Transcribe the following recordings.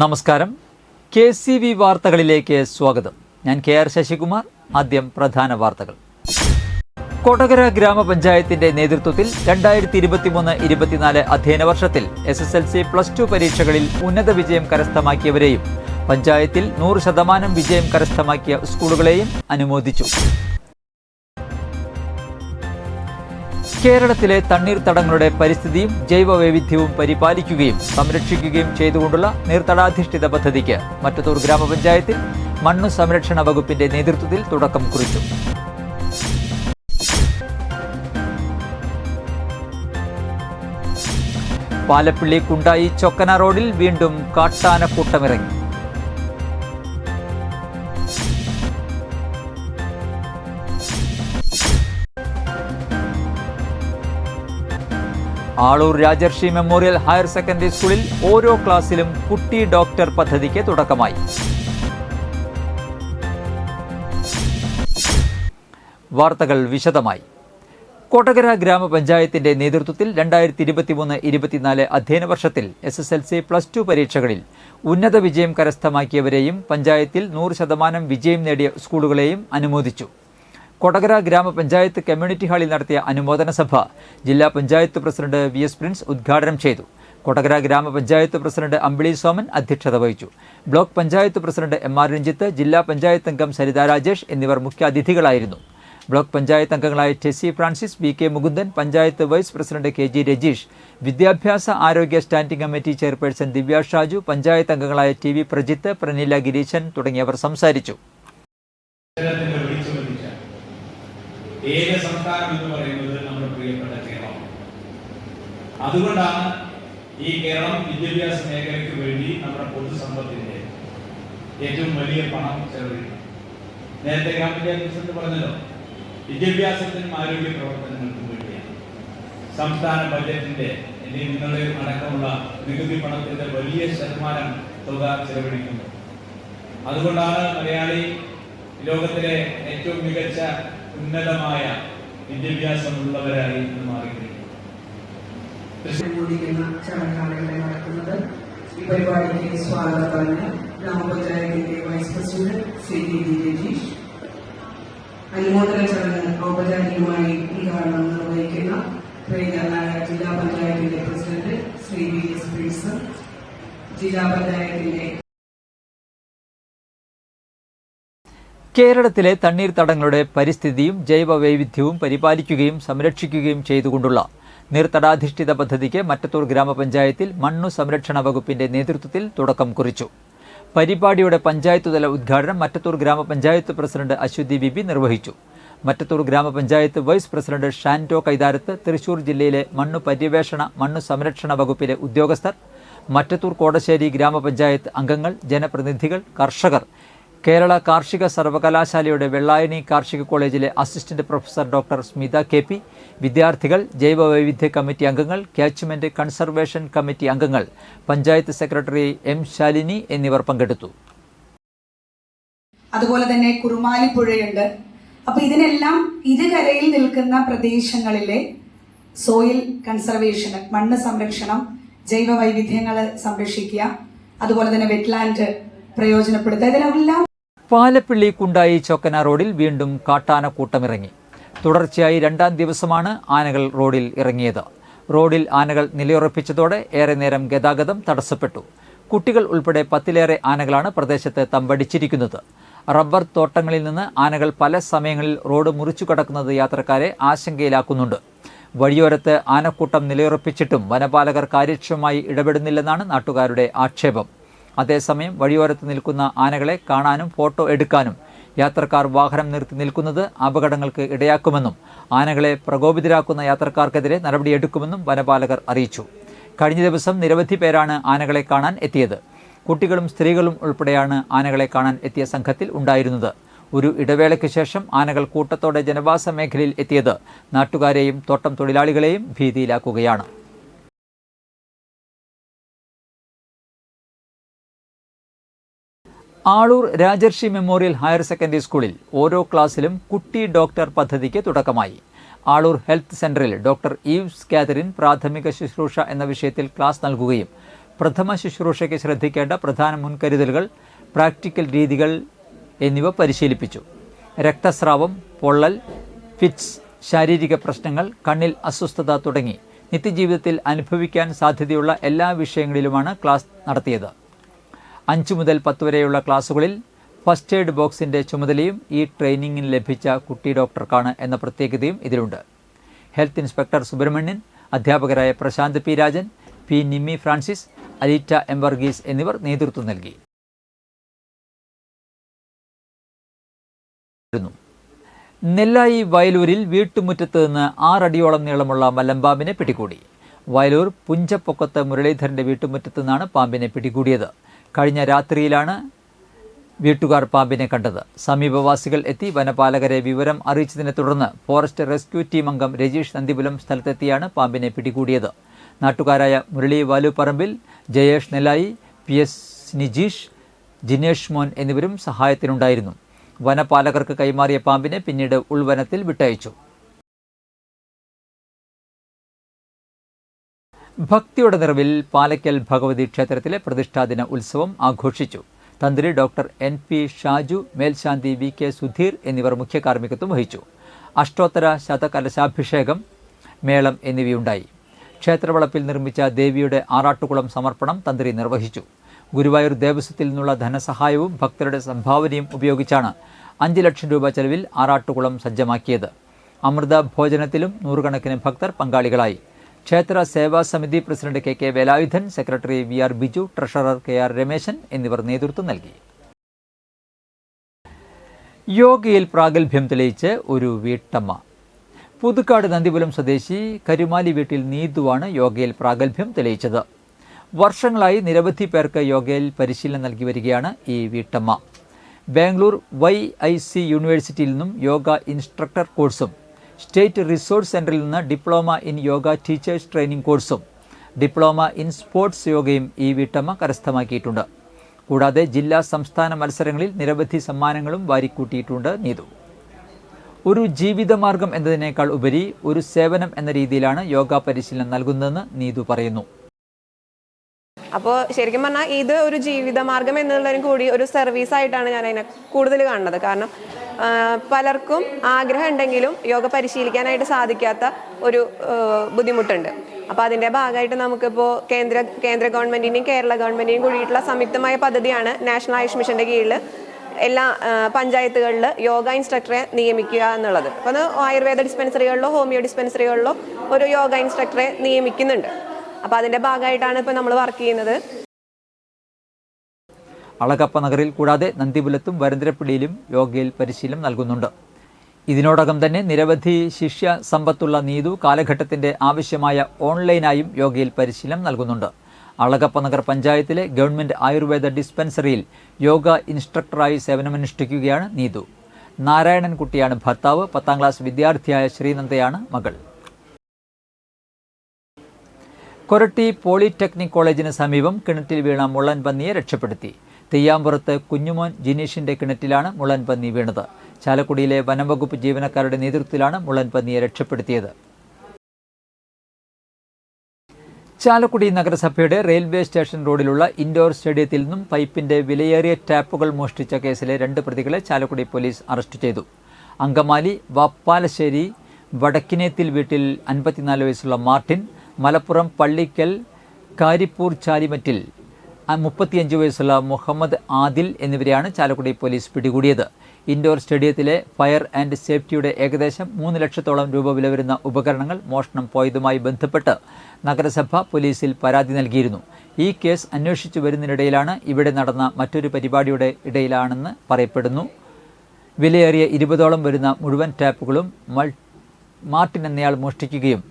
നമസ്കാരം. KCV വാർത്തകളിലേക്ക് സ്വാഗതം. ഞാൻ KR ശശികുമാർ. ആദ്യം പ്രധാന വാർത്തകൾ. കൊടകര ഗ്രാമപഞ്ചായത്തിന്റെ നേതൃത്വത്തിൽ 2023-24 അധ്യയന വർഷത്തിൽ SSLC +2 പരീക്ഷകളിൽ ഉന്നത വിജയം കരസ്ഥമാക്കിയവരെയും പഞ്ചായത്തിൽ 100% വിജയം കരസ്ഥമാക്കിയ സ്കൂളുകളെയും അനുമോദിച്ചു. കേരളത്തിലെ തണ്ണീർത്തടങ്ങളുടെ പരിസ്ഥിതിയും ജൈവവൈവിധ്യവും പരിപാലിക്കുകയും സംരക്ഷിക്കുകയും ചെയ്തുകൊണ്ടുള്ള നീർത്തടാധിഷ്ഠിത പദ്ധതിക്ക് മറ്റത്തൂർ ഗ്രാമപഞ്ചായത്തിൽ മണ്ണ് സംരക്ഷണ വകുപ്പിന്റെ നേതൃത്വത്തിൽ തുടക്കം കുറിച്ചു. പാലപ്പിള്ളി കുണ്ടായി ചൊക്കന റോഡിൽ വീണ്ടും കാട്ടാനക്കൂട്ടമിറങ്ങി. ആളൂർ രാജർഷി മെമ്മോറിയൽ ഹയർ സെക്കൻഡറി സ്കൂളിൽ ഓരോ ക്ലാസ്സിലും കുട്ടി ഡോക്ടർ പദ്ധതിക്ക് തുടക്കമായി. വാർത്തകൾ വിശദമായി. കൊടകര ഗ്രാമപഞ്ചായത്തിന്റെ നേതൃത്വത്തിൽ 2023-24 അധ്യയന വർഷത്തിൽ SSLC +2 പരീക്ഷകളിൽ ഉന്നത വിജയം കരസ്ഥമാക്കിയവരെയും പഞ്ചായത്തിൽ 100% വിജയം നേടിയ സ്കൂളുകളെയും അനുമോദിച്ചു. കൊടകര ഗ്രാമപഞ്ചായത്ത് കമ്മ്യൂണിറ്റി ഹാളിൽ നടത്തിയ അനുമോദന സഭ ജില്ലാ പഞ്ചായത്ത് പ്രസിഡന്റ് VS പ്രിൻസ് ഉദ്ഘാടനം ചെയ്തു. കൊടകര ഗ്രാമപഞ്ചായത്ത് പ്രസിഡന്റ് അമ്പിളി സോമൻ അധ്യക്ഷത വഹിച്ചു. Block panchayat president MR Ranjith, ജില്ലാ പഞ്ചായത്ത് അംഗം സരിത രാജേഷ് എന്നിവർ മുഖ്യാതിഥികളായിരുന്നു. ബ്ലോക്ക് പഞ്ചായത്ത് അംഗങ്ങളായ Tessy Francis, BK Mukundan, panchayat vice president KG Rajeesh, വിദ്യാഭ്യാസ ആരോഗ്യ standing committee chairperson Divya Shaju, panchayat അംഗങ്ങളായ TV പ്രജിത്ത്, പ്രനീല ഗിരീശൻ തുടങ്ങിയവർ സംസാരിച്ചു. ഏക സംസ്ഥാനം എന്ന് പറയുന്നത് നമ്മുടെ പ്രിയപ്പെട്ട കേരളമാണ്. അതുകൊണ്ടാണ് ഈ കേരളം വിദ്യാഭ്യാസ മേഖലയ്ക്ക് വേണ്ടി നമ്മുടെ പൊതുസമ്പത്തിന്റെ ഏറ്റവും വലിയ പണം ചെലവഴിക്കും. നേരത്തെ ഗ്രാമപഞ്ചായത്ത് പ്രസിഡന്റ് പറഞ്ഞല്ലോ, വിദ്യാഭ്യാസത്തിനും ആരോഗ്യ പ്രവർത്തനങ്ങൾക്കും വേണ്ടിയാണ് സംസ്ഥാന ബജറ്റിന്റെ നിങ്ങളുടെ അടക്കമുള്ള നികുതി പണത്തിന്റെ വലിയ ശതമാനം തുക ചെലവഴിക്കുന്നത്. അതുകൊണ്ടാണ് മലയാളി ലോകത്തിലെ ഏറ്റവും മികച്ച ഉന്നതമായ വിദ്യാഭ്യാസമുള്ളവരായി നടക്കുന്നത്. ഈ പരിപാടിക്ക് സ്വാഗതം പറഞ്ഞ് ഗ്രാമപഞ്ചായത്തിന്റെ വൈസ് പ്രസിഡന്റ് KG രജീഷ്, അനുമോദന ചടങ്ങ് ഔപചാരികമായി ഉദ്ഘാടനം നിർവഹിക്കുന്ന പ്രിയങ്കരനായ ജില്ലാ പഞ്ചായത്തിന്റെ പ്രസിഡന്റ് VS പ്രിൻസ്, ജില്ലാ പഞ്ചായത്തിന്റെ കേരളത്തിലെ തണ്ണീർത്തടങ്ങളുടെ പരിസ്ഥിതിയും ജൈവവൈവിധ്യവും പരിപാലിക്കുകയും സംരക്ഷിക്കുകയും ചെയ്തുകൊണ്ടുള്ള നീർത്തടാധിഷ്ഠിത പദ്ധതിക്ക് മറ്റത്തൂർ ഗ്രാമപഞ്ചായത്തിൽ മണ്ണു സംരക്ഷണ വകുപ്പിന്റെ നേതൃത്വത്തിൽ തുടക്കം കുറിച്ചു. പരിപാടിയുടെ പഞ്ചായത്തുതല ഉദ്ഘാടനം മറ്റത്തൂർ ഗ്രാമപഞ്ചായത്ത് പ്രസിഡന്റ് അശ്വതി ബിബി നിർവഹിച്ചു. മറ്റത്തൂർ ഗ്രാമപഞ്ചായത്ത് വൈസ് പ്രസിഡന്റ് ഷാൻറ്റോ കൈതാരത്ത്, തൃശൂർ ജില്ലയിലെ മണ്ണു പര്യവേഷണ മണ്ണു സംരക്ഷണ വകുപ്പിലെ ഉദ്യോഗസ്ഥർ, മറ്റത്തൂർ കോടശ്ശേരി ഗ്രാമപഞ്ചായത്ത് അംഗങ്ങൾ, ജനപ്രതിനിധികൾ, കർഷകർ, കേരള കാർഷിക സർവകലാശാലയുടെ വെള്ളായണി കാർഷിക കോളേജിലെ assistant professor doctor Smitha KP, വിദ്യാർത്ഥികൾ, ജൈവവൈവിധ്യ കമ്മിറ്റി അംഗങ്ങൾ, ക്യാച്ച്മെന്റ് കൺസർവേഷൻ കമ്മിറ്റി അംഗങ്ങൾ, പഞ്ചായത്ത് സെക്രട്ടറി M ശാലിനി എന്നിവർ പങ്കെടുത്തു. അതുപോലെ തന്നെ കുറുമാലി പുഴയുണ്ട്. അപ്പൊ ഇതിനെല്ലാം ഇരുകരയിൽ നിൽക്കുന്ന പ്രദേശങ്ങളിലെ സോയിൽ കൺസർവേഷൻ, മണ്ണ് സംരക്ഷണം, ജൈവവൈവിധ്യങ്ങൾ സംരക്ഷിക്കുക, അതുപോലെ തന്നെ വെറ്റ്ലാൻഡ് പ്രയോജനപ്പെടുത്തുക, ഇതിലെല്ലാം. പാലപ്പിള്ളി കുണ്ടായി ചൊക്കന റോഡിൽ വീണ്ടും കാട്ടാനക്കൂട്ടമിറങ്ങി. തുടർച്ചയായി 2ാം ദിവസമാണ് ആനകൾ റോഡിൽ ഇറങ്ങിയത്. റോഡിൽ ആനകൾ നിലയുറപ്പിച്ചതോടെ ഏറെ നേരം ഗതാഗതം തടസ്സപ്പെട്ടു. കുട്ടികൾ ഉൾപ്പെടെ 10ലേറെ ആനകളാണ് പ്രദേശത്ത് തമ്പടിച്ചിരിക്കുന്നത്. റബ്ബർ തോട്ടങ്ങളിൽ നിന്ന് ആനകൾ പല സമയങ്ങളിൽ റോഡ് മുറിച്ചു കടക്കുന്നത് യാത്രക്കാരെ ആശങ്കയിലാക്കുന്നുണ്ട്. വഴിയോരത്ത് ആനക്കൂട്ടം നിലയുറപ്പിച്ചിട്ടും വനപാലകർ കാര്യക്ഷമമായി ഇടപെടുന്നില്ലെന്നാണ് നാട്ടുകാരുടെ ആക്ഷേപം. അതേസമയം വഴിയോരത്ത് നിൽക്കുന്ന ആനകളെ കാണാനും ഫോട്ടോ എടുക്കാനും യാത്രക്കാർ വാഹനം നിർത്തി നിൽക്കുന്നത് അപകടങ്ങൾക്ക് ഇടയാക്കുമെന്നും ആനകളെ പ്രകോപിതരാക്കുന്ന യാത്രക്കാർക്കെതിരെ നടപടിയെടുക്കുമെന്നും വനപാലകർ അറിയിച്ചു. കഴിഞ്ഞ ദിവസം നിരവധി പേരാണ് ആനകളെ കാണാൻ എത്തിയത്. കുട്ടികളും സ്ത്രീകളും ഉൾപ്പെടെയാണ് ആനകളെ കാണാൻ എത്തിയ സംഘത്തിൽ ഉണ്ടായിരുന്നത്. ഒരു ഇടവേളയ്ക്ക് ശേഷം ആനകൾ കൂട്ടത്തോടെ ജനവാസ മേഖലയിൽ എത്തിയത് നാട്ടുകാരെയും തോട്ടം തൊഴിലാളികളെയും ഭീതിയിലാക്കുകയാണ്. ആളൂർ രാജർഷി മെമ്മോറിയൽ ഹയർ സെക്കൻഡറി സ്കൂളിൽ ഓരോ ക്ലാസ്സിലും കുട്ടി ഡോക്ടർ പദ്ധതിക്ക് തുടക്കമായി. ആളൂർ ഹെൽത്ത് സെന്ററിൽ ഡോക്ടർ ഈവ്സ് കാതറിൻ പ്രാഥമിക ശുശ്രൂഷ എന്ന വിഷയത്തിൽ ക്ലാസ് നൽകുകയും പ്രഥമ ശുശ്രൂഷയ്ക്ക് ശ്രദ്ധിക്കേണ്ട പ്രധാന മുൻകരുതലുകൾ, പ്രാക്ടിക്കൽ രീതികൾ എന്നിവ പരിശീലിപ്പിച്ചു. രക്തസ്രാവം, പൊള്ളൽ, ഫിറ്റ്സ്, ശാരീരിക പ്രശ്നങ്ങൾ, കണ്ണിൽ അസ്വസ്ഥത തുടങ്ങി നിത്യജീവിതത്തിൽ അനുഭവിക്കാൻ സാധ്യതയുള്ള എല്ലാ വിഷയങ്ങളിലുമാണ് ക്ലാസ് നടത്തിയത്. 5 മുതൽ 10 വരെയുള്ള ക്ലാസുകളിൽ ഫസ്റ്റ് എയ്ഡ് ബോക്സിന്റെ ചുമതലയും ഈ ട്രെയിനിങ്ങിന് ലഭിച്ച കുട്ടി ഡോക്ടർക്കാണ് എന്ന പ്രത്യേകതയും ഇതിലുണ്ട്. ഹെൽത്ത് ഇൻസ്പെക്ടർ സുബ്രഹ്മണ്യൻ, അധ്യാപകരായ Prashanth P Rajan, P Nimmi Francis, Aleeta M Varghese എന്നിവർ നേതൃത്വം നൽകി. നെല്ലായി വയലൂരിൽ വീട്ടുമുറ്റത്ത് നിന്ന് 6 അടിയോളം നീളമുള്ള മലമ്പാമ്പിനെ പിടികൂടി. വയലൂർ പുഞ്ചപ്പൊക്കത്ത് മുരളീധരന്റെ വീട്ടുമുറ്റത്ത് നിന്നാണ് പാമ്പിനെ പിടികൂടിയത്. കഴിഞ്ഞ രാത്രിയിലാണ് വീട്ടുകാർ പാമ്പിനെ കണ്ടത്. സമീപവാസികൾ എത്തി വനപാലകരെ വിവരം അറിയിച്ചതിനെ തുടർന്ന് ഫോറസ്റ്റ് റെസ്ക്യൂ ടീം അംഗം രജീഷ് നന്ദിപുലം സ്ഥലത്തെത്തിയാണ് പാമ്പിനെ പിടികൂടിയത്. നാട്ടുകാരായ മുരളി വാലുപറമ്പിൽ, ജയേഷ് നെല്ലായി, PS നിജീഷ്, ജിനേഷ് മോൻ എന്നിവരും സഹായത്തിനുണ്ടായിരുന്നു. വനപാലകർക്ക് കൈമാറിയ പാമ്പിനെ പിന്നീട് ഉൾവനത്തിൽ വിട്ടയച്ചു. ഭക്തിയുടെ നിറവിൽ പാലക്കൽ ഭഗവതി ക്ഷേത്രത്തിലെ പ്രതിഷ്ഠാദിന ഉത്സവം ആഘോഷിച്ചു. തന്ത്രി ഡോക്ടർ NP ഷാജു, മേൽശാന്തി VK സുധീർ എന്നിവർ മുഖ്യ കാർമ്മികത്വം വഹിച്ചു. അഷ്ടോത്തര ശതകലശാഭിഷേകം, മേളം എന്നിവയുണ്ടായി. ക്ഷേത്രവളപ്പിൽ നിർമ്മിച്ച ദേവിയുടെ ആറാട്ടുകുളം സമർപ്പണം തന്ത്രി നിർവഹിച്ചു. ഗുരുവായൂർ ദേവസ്വത്തിൽ നിന്നുള്ള ധനസഹായവും ഭക്തരുടെ സംഭാവനയും ഉപയോഗിച്ചാണ് 5 ലക്ഷം രൂപ ചെലവിൽ ആറാട്ടുകുളം സജ്ജമാക്കിയത്. അമൃത ഭോജനത്തിലും നൂറുകണക്കിന് ഭക്തർ പങ്കാളികളായി. ക്ഷേത്ര സേവാ സമിതി president KK Velayudhan, secretary VR Biju, treasurer KR Rameshan എന്നിവർ നേതൃത്വം നൽകി. യോഗയിൽ പ്രാഗൽഭ്യം തെളിയിച്ച് ഒരു വീട്ടമ്മ. പുതുക്കാട് നന്ദിപുലം സ്വദേശി കരുമാലി വീട്ടിൽ നീതുവാണ് യോഗയിൽ പ്രാഗൽഭ്യം തെളിയിച്ചത്. വർഷങ്ങളായി നിരവധി പേർക്ക് യോഗയിൽ പരിശീലനം നൽകി വരികയാണ് ഈ വീട്ടമ്മ. ബാംഗ്ലൂർ YIC യൂണിവേഴ്സിറ്റിയിൽ നിന്നും യോഗ ഇൻസ്ട്രക്ടർ കോഴ്സും, സ്റ്റേറ്റ് റിസോഴ്സ് സെന്ററിൽ നിന്ന് diploma in yoga teachers training കോഴ്സും, ഡിപ്ലോമ ഇൻ സ്പോർട്സ് യോഗയും ഈ വീട്ടമ്മ കരസ്ഥമാക്കിയിട്ടുണ്ട്. കൂടാതെ ജില്ലാ സംസ്ഥാന മത്സരങ്ങളിൽ നിരവധി സമ്മാനങ്ങളും വാരിക്കൂട്ടിയിട്ടുണ്ട് നീതു. ഒരു ജീവിതമാർഗം എന്നതിനേക്കാൾ ഉപരി ഒരു സേവനം എന്ന രീതിയിലാണ് യോഗ പരിശീലനം നൽകുന്നതെന്ന് നീതു പറയുന്നു. അപ്പോൾ ശരിക്കും പറഞ്ഞാൽ ഇത് ഒരു ജീവിതമാർഗം എന്നുള്ളതിനും കൂടി ഒരു സർവീസായിട്ടാണ് ഞാൻ അതിനെ കൂടുതൽ കാണുന്നത്. കാരണം പലർക്കും ആഗ്രഹം ഉണ്ടെങ്കിലും യോഗ പരിശീലിക്കാനായിട്ട് സാധിക്കാത്ത ഒരു ബുദ്ധിമുട്ടുണ്ട്. അപ്പോൾ അതിൻ്റെ ഭാഗമായിട്ട് നമുക്കിപ്പോൾ കേന്ദ്ര ഗവൺമെൻറ്റിൻ്റെയും കേരള ഗവൺമെൻറ്റിൻ്റെയും കൂടിയിട്ടുള്ള സംയുക്തമായ പദ്ധതിയാണ് നാഷണൽ ആയുഷ് മിഷൻ്റെ കീഴിൽ എല്ലാ പഞ്ചായത്തുകളിൽ യോഗ ഇൻസ്ട്രക്ടറെ നിയമിക്കുക എന്നുള്ളത്. അപ്പോൾ അത് ആയുർവേദ ഡിസ്പെൻസറികളിലോ ഹോമിയോ ഡിസ്പെൻസറികളിലോ ഒരു യോഗ ഇൻസ്ട്രക്ടറെ നിയമിക്കുന്നുണ്ട്. അപ്പോൾ അതിൻ്റെ ഭാഗമായിട്ടാണ് ഇപ്പോൾ നമ്മൾ വർക്ക് ചെയ്യുന്നത്. അളഗപ്പ നഗറിൽ കൂടാതെ നന്ദിപുലത്തും വരന്തരപ്പള്ളിയിലും യോഗയിൽ പരിശീലനം നൽകുന്നുണ്ട്. ഇതിനോടകം തന്നെ നിരവധി ശിഷ്യ സമ്പത്തുള്ള നീതു കാലഘട്ടത്തിന്റെ ആവശ്യമായ ഓൺലൈനായും യോഗയിൽ പരിശീലനം നൽകുന്നുണ്ട്. അളഗപ്പ നഗർ പഞ്ചായത്തിലെ ഗവൺമെന്റ് ആയുർവേദ ഡിസ്പെൻസറിയിൽ യോഗ ഇൻസ്ട്രക്ടറായി സേവനമനുഷ്ഠിക്കുകയാണ് നീതു. നാരായണൻകുട്ടിയാണ് ഭർത്താവ്. 10ാം ക്ലാസ് വിദ്യാർത്ഥിയായ ശ്രീനന്ദയാണ് മകൾ. കൊരട്ടി പോളിടെക്നിക് കോളേജിന് സമീപം കിണറ്റിൽ വീണ മുള്ളൻ പന്നിയെ രക്ഷപ്പെടുത്തി. തെയ്യാമ്പുറത്ത് കുഞ്ഞുമോൻ ജിനീഷിന്റെ കിണറ്റിലാണ് മുള്ളൻ പന്നി വീണത്. ചാലക്കുടിയിലെ വനംവകുപ്പ് ജീവനക്കാരുടെ നേതൃത്വത്തിലാണ് മുള്ളൻ പന്നിയെ രക്ഷപ്പെടുത്തിയത്. ചാലക്കുടി നഗരസഭയുടെ റെയിൽവേ സ്റ്റേഷൻ റോഡിലുള്ള ഇൻഡോർ സ്റ്റേഡിയത്തിൽ നിന്നും പൈപ്പിന്റെ വിലയേറിയ ടാപ്പുകൾ മോഷ്ടിച്ച കേസിലെ 2 പ്രതികളെ ചാലക്കുടി പോലീസ് അറസ്റ്റ് ചെയ്തു. അങ്കമാലി വാപ്പാലശ്ശേരി വടക്കിനേത്തിൽ വീട്ടിൽ 54 വയസ്സുള്ള മാർട്ടിൻ, മലപ്പുറം പള്ളിക്കൽ കാരിപ്പൂർ ചാലിമറ്റിൽ 35 വയസ്സുള്ള മുഹമ്മദ് ആദിൽ എന്നിവരെയാണ് ചാലക്കുടി പോലീസ് പിടികൂടിയത്. ഇൻഡോർ സ്റ്റേഡിയത്തിലെ ഫയർ ആൻഡ് സേഫ്റ്റിയുടെ ഏകദേശം 3 ലക്ഷത്തോളം രൂപ വില വരുന്ന ഉപകരണങ്ങൾ മോഷണം പോയതുമായി ബന്ധപ്പെട്ട് നഗരസഭ പോലീസിൽ പരാതി നൽകിയിരുന്നു. ഈ കേസ് അന്വേഷിച്ചു വരുന്നതിനിടയിലാണ് ഇവിടെ നടന്ന മറ്റൊരു പരിപാടിയുടെ ഇടയിലാണെന്ന് പറയപ്പെടുന്നു. വിലയേറിയ 20ഓളം വരുന്ന മുഴുവൻ ടാപ്പുകളും മാർട്ടിൻ എന്നയാൾ മോഷ്ടിക്കുകയും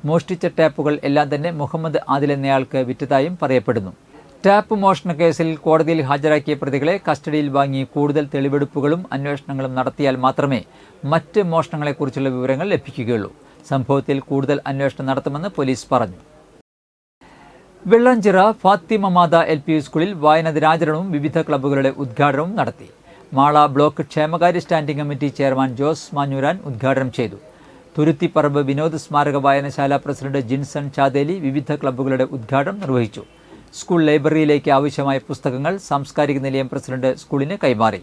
മോഷ്ടിച്ച ടാപ്പുകൾ എല്ലാം തന്നെ മുഹമ്മദ് ആദിൽ എന്നയാൾക്ക് വിറ്റതായും പറയപ്പെടുന്നു. ടാപ്പ് മോഷണ കേസിൽ കോടതിയിൽ ഹാജരാക്കിയ പ്രതികളെ കസ്റ്റഡിയിൽ വാങ്ങി കൂടുതൽ തെളിവെടുപ്പുകളും അന്വേഷണങ്ങളും നടത്തിയാൽ മാത്രമേ മറ്റ് മോഷണങ്ങളെക്കുറിച്ചുള്ള വിവരങ്ങൾ ലഭിക്കുകയുള്ളൂ. സംഭവത്തിൽ കൂടുതൽ അന്വേഷണം നടത്തുമെന്ന് പോലീസ് പറഞ്ഞു. വെള്ളഞ്ചിറ ഫാത്തിമ മാത LP സ്കൂളിൽ വായന ദിനാചരണവും വിവിധ ക്ലബ്ബുകളുടെ ഉദ്ഘാടനവും നടത്തി. മാള ബ്ലോക്ക് ക്ഷേമകാര്യ standing committee chairman Jose Manjooran ഉദ്ഘാടനം ചെയ്തു. തുരുത്തിപ്പറമ്പ് വിനോദ സ്മാരക വായനശാല പ്രസിഡന്റ് ജിൻസൺ ചാദേലി വിവിധ ക്ലബ്ബുകളുടെ ഉദ്ഘാടനം നിർവഹിച്ചു. സ്കൂൾ ലൈബ്രറിയിലേക്ക് ആവശ്യമായ പുസ്തകങ്ങൾ സാംസ്കാരിക നിലയം പ്രസിഡന്റ് സ്കൂളിന് കൈമാറി.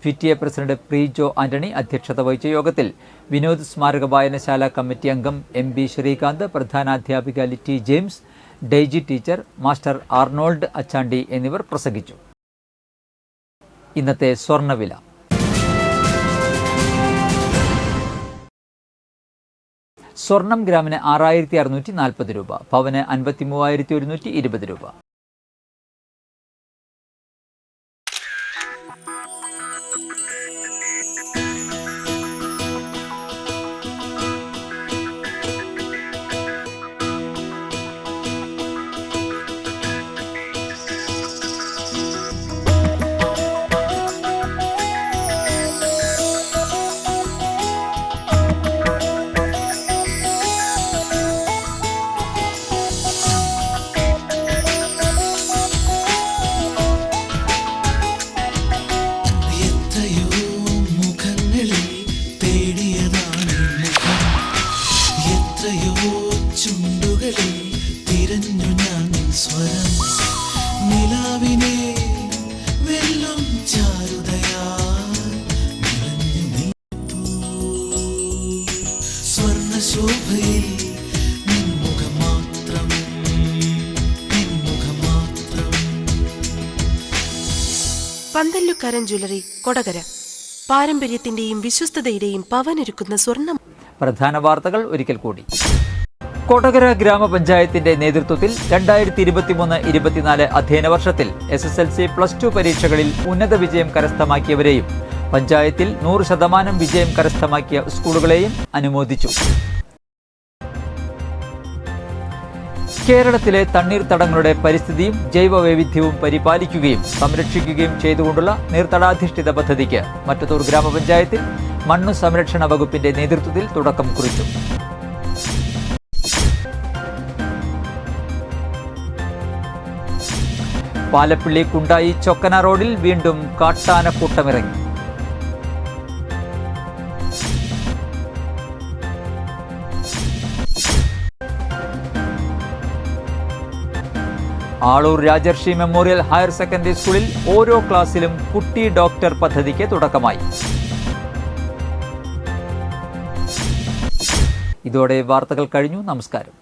PTA പ്രസിഡന്റ് പ്രീജോ ആന്റണി അധ്യക്ഷത വഹിച്ച യോഗത്തിൽ വിനോദ് സ്മാരക വായനശാല കമ്മിറ്റി അംഗം MB ശ്രീകാന്ത്, പ്രധാനാധ്യാപിക Litty James, Daisy teacher, master Arnold Achandy എന്നിവർ പ്രസംഗിച്ചു. ഇന്നത്തെ സ്വർണ്ണവില. സ്വർണം ഗ്രാമിന് 6640 രൂപ, പവന് 53,120 രൂപ. പന്തല്ലുക്കാരൻ ജ്വല്ലറി, കൊടകര. പാരമ്പര്യത്തിന്റെയും വിശ്വസ്തതയുടെയും പവനൊരുക്കുന്ന സ്വർണം. പ്രധാന വാർത്തകൾ ഒരിക്കൽ കൂടി. കൊടകര ഗ്രാമപഞ്ചായത്തിന്റെ നേതൃത്വത്തിൽ 2023-24 അധ്യയന വർഷത്തിൽ SSLC +2 പരീക്ഷകളിൽ ഉന്നത വിജയം കരസ്ഥമാക്കിയവരെയും പഞ്ചായത്തിൽ 100% വിജയം കരസ്ഥമാക്കിയ സ്കൂളുകളെയും അനുമോദിച്ചു. കേരളത്തിലെ തണ്ണീർത്തടങ്ങളുടെ പരിസ്ഥിതിയും ജൈവവൈവിധ്യവും പരിപാലിക്കുകയും സംരക്ഷിക്കുകയും ചെയ്തുകൊണ്ടുള്ള നീർത്തടാധിഷ്ഠിത പദ്ധതിക്ക് മറ്റത്തൂർ ഗ്രാമപഞ്ചായത്തിൽ മണ്ണ് സംരക്ഷണ വകുപ്പിന്റെ നേതൃത്വത്തിൽ തുടക്കം കുറിച്ചു. പാലപ്പിള്ളി കുണ്ടായി ചൊക്കന റോഡിൽ വീണ്ടും കാട്ടാനക്കൂട്ടമിറങ്ങി. ആളൂർ രാജർഷി മെമ്മോറിയൽ ഹയർ സെക്കൻഡറി സ്കൂളിൽ ഓരോ ക്ലാസ്സിലും കുട്ടി ഡോക്ടർ പദ്ധതിക്ക് തുടക്കമായി. ഇതോടെ വാർത്തകൾ കഴിഞ്ഞു. നമസ്കാരം.